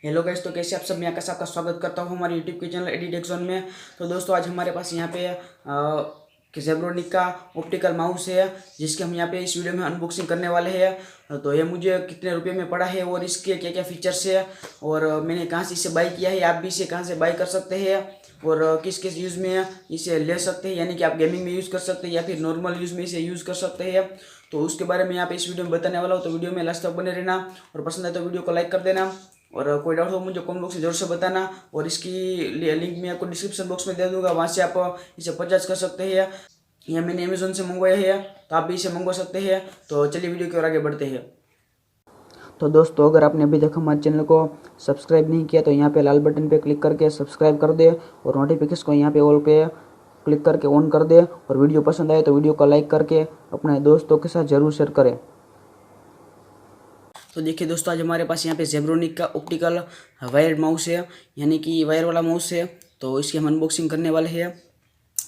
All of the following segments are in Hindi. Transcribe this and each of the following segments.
हेलो गाइस, तो कैसे आप सब। मैं आकाश आपका स्वागत करता हूँ हमारे यूट्यूब के चैनल एडिटेक जोन में। तो दोस्तों आज हमारे पास यहाँ पे जेब्रोनिक का ऑप्टिकल माउस है, जिसके हम यहाँ पे इस वीडियो में अनबॉक्सिंग करने वाले हैं। तो ये मुझे कितने रुपए में पड़ा है और इसके क्या क्या फीचर्स है और मैंने कहाँ से इसे बाई किया है, आप भी इसे कहाँ से बाई कर सकते हैं और किस किस यूज़ में इसे ले सकते हैं, यानी कि आप गेमिंग में यूज़ कर सकते हैं या फिर नॉर्मल यूज़ में इसे यूज़ कर सकते हैं। तो उसके बारे में यहाँ पे इस वीडियो में बताने वाला हूँ। तो वीडियो में लास्ट तक बने रहना और पसंद है तो वीडियो को लाइक कर देना और कोई डाउट हो मुझे कमेंट बॉक्स में जरूर से बताना। और इसकी लिंक मैं आपको डिस्क्रिप्शन बॉक्स में दे दूंगा, वहाँ से आप इसे परचेज कर सकते हैं। यह मैंने अमेजोन से मंगवाया है, तो आप भी इसे मंगवा सकते हैं। तो चलिए वीडियो की ओर आगे बढ़ते हैं। तो दोस्तों अगर आपने अभी तक हमारे चैनल को सब्सक्राइब नहीं किया तो यहाँ पे लाल बटन पे क्लिक करके सब्सक्राइब कर दे और नोटिफिकेशन को यहाँ पे ऑल पे क्लिक करके ऑन कर दे। और वीडियो पसंद आए तो वीडियो को लाइक करके अपने दोस्तों के साथ जरूर शेयर करें। तो देखिए दोस्तों, आज हमारे पास यहाँ पे जेब्रोनिक का ऑप्टिकल वायर्ड माउस है, यानी कि वायर वाला माउस है। तो इसकी हम अनबॉक्सिंग करने वाले हैं।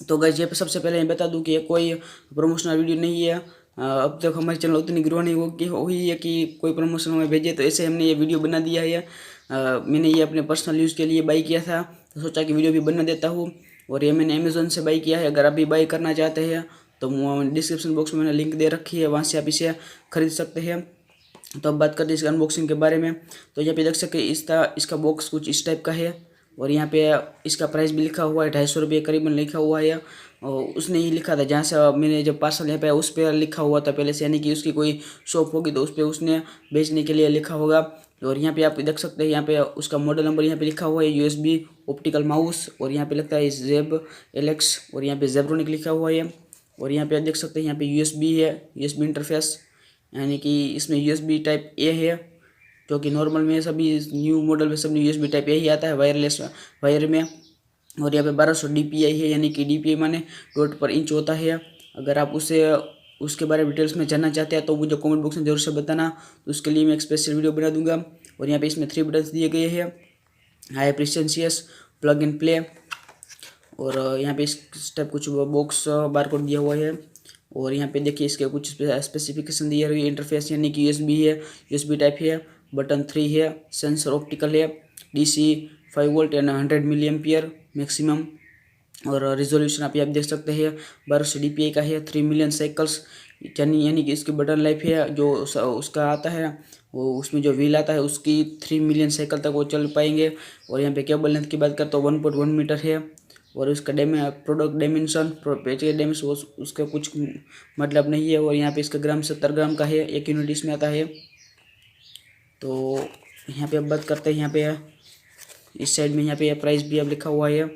तो गाइस ये सबसे पहले मैं बता दूं कि ये कोई प्रमोशनल वीडियो नहीं है। अब तक हमारे चैनल उतनी ग्रो नहीं हुई है कि कोई प्रमोशन में भेजे, तो ऐसे हमने ये वीडियो बना दिया है। मैंने ये अपने पर्सनल यूज़ के लिए बाई किया था, तो सोचा कि वीडियो भी बना देता हूँ। और ये मैंने अमेज़ोन से बाई किया है। अगर आप भी बाई करना चाहते हैं तो डिस्क्रिप्शन बॉक्स में मैंने लिंक दे रखी है, वहाँ से आप इसे खरीद सकते हैं। तो अब बात करते हैं इसके अनबॉक्सिंग के बारे में। तो यहाँ पे देख सकते हैं इसका बॉक्स कुछ इस टाइप का है और यहाँ पे इसका प्राइस भी लिखा हुआ है, 250 रुपये करीबन लिखा हुआ है। और उसने ही लिखा था जहाँ से मैंने जब पार्सल यहाँ पे उस पर लिखा हुआ था पहले से, यानी कि उसकी कोई शॉप होगी तो उस पर उसने बेचने के लिए लिखा होगा। और यहाँ पे आप देख सकते हैं, यहाँ पे उसका मॉडल नंबर यहाँ पे लिखा हुआ है, यूएसबी ऑप्टिकल माउस। और यहाँ पे लगता है जेब एलेक्स और यहाँ पे जेब्रोनिक लिखा हुआ है। और यहाँ पे आप देख सकते हैं यहाँ पे यूएसबी है, यूएसबी इंटरफेस, यानी कि इसमें यूएसबी टाइप ए है, जो कि नॉर्मल में सभी न्यू मॉडल में सब यूएसबी टाइप ए ही आता है वायरलेस वायर में। और यहाँ पे 1200 DPI है, यानी कि DPI माने डॉट पर इंच होता है। अगर आप उसके बारे में डिटेल्स में जानना चाहते हैं तो मुझे कमेंट बॉक्स में जरूर से बताना, तो उसके लिए मैं एक स्पेशल वीडियो बना दूंगा। और यहाँ पे इसमें 3 बटन्स दिए गए हैं, हाई प्रिसेंशियस, प्लग एंड प्ले। और यहाँ पे इस टाइप कुछ बॉक्स बारकोड दिया हुआ है। और यहाँ पे देखिए इसके कुछ स्पेसिफिकेशन दिए हुए, इंटरफेस यानी कि यूएसबी है, यूएसबी टाइप है, बटन 3 है, सेंसर ऑप्टिकल है, DC 5 volt and 100 milliampere maximum. और रिजोल्यूशन आप देख सकते हैं 1200 DPI का है, 3 मिलियन साइकिल्स, यानी कि इसकी बटन लाइफ है जो उसका आता है, वो उसमें जो व्हील आता है उसकी 3 मिलियन साइकिल तक वो चल पाएंगे। और यहाँ पे केबल लेंथ की बात करें तो 1.1 मीटर है। और उसका प्रोडक्ट डायमेंशन, पेज के डायमेंशन उसका कुछ मतलब नहीं है। और यहाँ पे इसका ग्राम 70 ग्राम का है, 1 यूनिट इसमें आता है। तो यहाँ पे अब बात करते हैं, यहाँ पे इस साइड में यहाँ पे प्राइस भी अब लिखा हुआ है।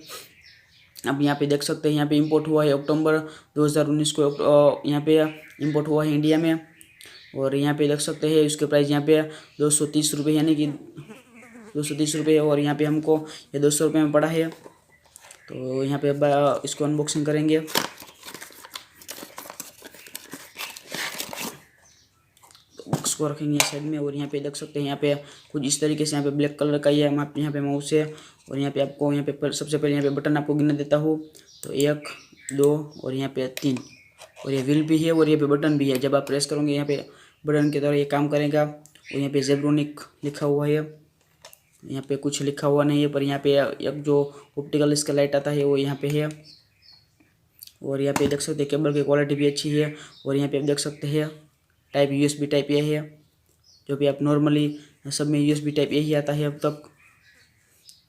अब यहाँ पे देख सकते हैं यहाँ पे इंपोर्ट हुआ है अक्टूबर 2019 को, यहाँ पे इंपोर्ट हुआ है इंडिया में। और यहाँ पे देख सकते हैं इसके प्राइस यहाँ पे 230 रुपये, यानी कि 230 रुपये। और यहाँ पे हमको ये 200 रुपये में पड़ा है। तो यहाँ पे अब इसको अनबॉक्सिंग करेंगे। तो बॉक्स को रखेंगे साइड में। और यहाँ पे देख सकते हैं यहाँ पे कुछ इस तरीके से यहाँ पे ब्लैक कलर का ही है यहाँ पे माउस है। और यहाँ पे आपको यहाँ पे सबसे पहले यहाँ पे बटन आपको गिनने देता हूँ, तो 1 2 और यहाँ पे 3। और ये व्हील भी है और यहाँ पे बटन भी है। जब आप प्रेस करोगे यहाँ पे बटन की तरह ये काम करेगा। और यहाँ पे जेब्रोनिक लिखा हुआ है, यहाँ पे कुछ लिखा हुआ नहीं है, पर यहाँ पे एक जो ऑप्टिकल इसका लाइट आता है वो यहाँ पे है। और यहाँ पे देख सकते हैं केबल की क्वालिटी भी अच्छी है। और यहाँ पे आप देख सकते हैं टाइप USB टाइप ए है, जो भी आप नॉर्मली सब में USB टाइप ए ही आता है अब तक।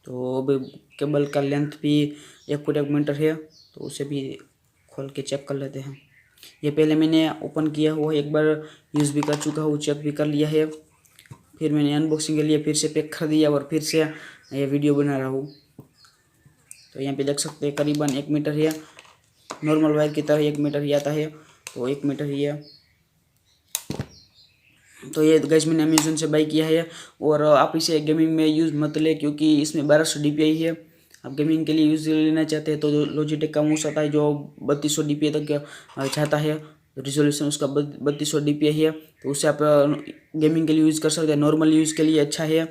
तो अब केबल का लेंथ भी 1.1 मीटर है, तो उसे भी खोल के चेक कर लेते हैं। ये पहले मैंने ओपन किया हुआ एक बार, यूज़ भी कर चुका हूँ, चेक भी कर लिया है। फिर मैंने अनबॉक्सिंग के लिए फिर से पैक कर दिया और फिर से ये वीडियो बना रहा हूँ। तो यहाँ पे देख सकते हैं करीबन 1 मीटर है, नॉर्मल वायर की तरह 1 मीटर ही आता है, तो 1 मीटर ही है। तो ये गाइस मैंने अमेजोन से बाई किया है। और आप इसे गेमिंग में यूज़ मत ले, क्योंककि इसमें 1200 DPI है। आप गेमिंग के लिए यूज़ लेना चाहते हैं तो लॉजिटेक का माउस आता है जो 3200 DPI तक चाहता है, रिजोल्यूशन उसका 3200 DPI है, तो उससे आप गेमिंग के लिए यूज़ कर सकते हैं। नॉर्मल यूज़ के लिए अच्छा है।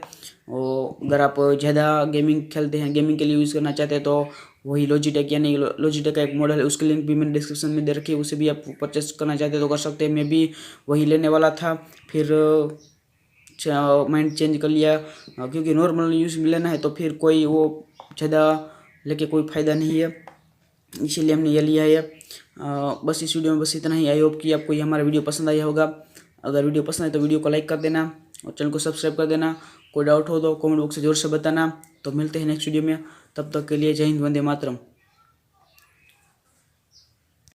और अगर आप ज़्यादा गेमिंग खेलते हैं, गेमिंग के लिए यूज़ करना चाहते हैं, तो वही लॉजिटेक, यानी लॉजिटेक का एक मॉडल है, उसकी लिंक भी मैंने डिस्क्रिप्शन में दे रखी है, उसे भी आप परचेस करना चाहते हैं तो कर सकते हैं। मैं भी वही लेने वाला था, फिर माइंड चेंज कर लिया, क्योंकि नॉर्मल यूज़ में लेना है तो फिर कोई वो ज़्यादा लेके कोई फ़ायदा नहीं है, इसीलिए हमने ये लिया है। बस इस वीडियो में बस इतना ही। आई होप कि आपको ये हमारा वीडियो पसंद आया होगा। अगर वीडियो पसंद आए तो वीडियो को लाइक कर देना और चैनल को सब्सक्राइब कर देना। कोई डाउट हो तो कमेंट बॉक्स से जरूर से बताना। तो मिलते हैं नेक्स्ट वीडियो में, तब तक के लिए जय हिंद, वंदे मातरम।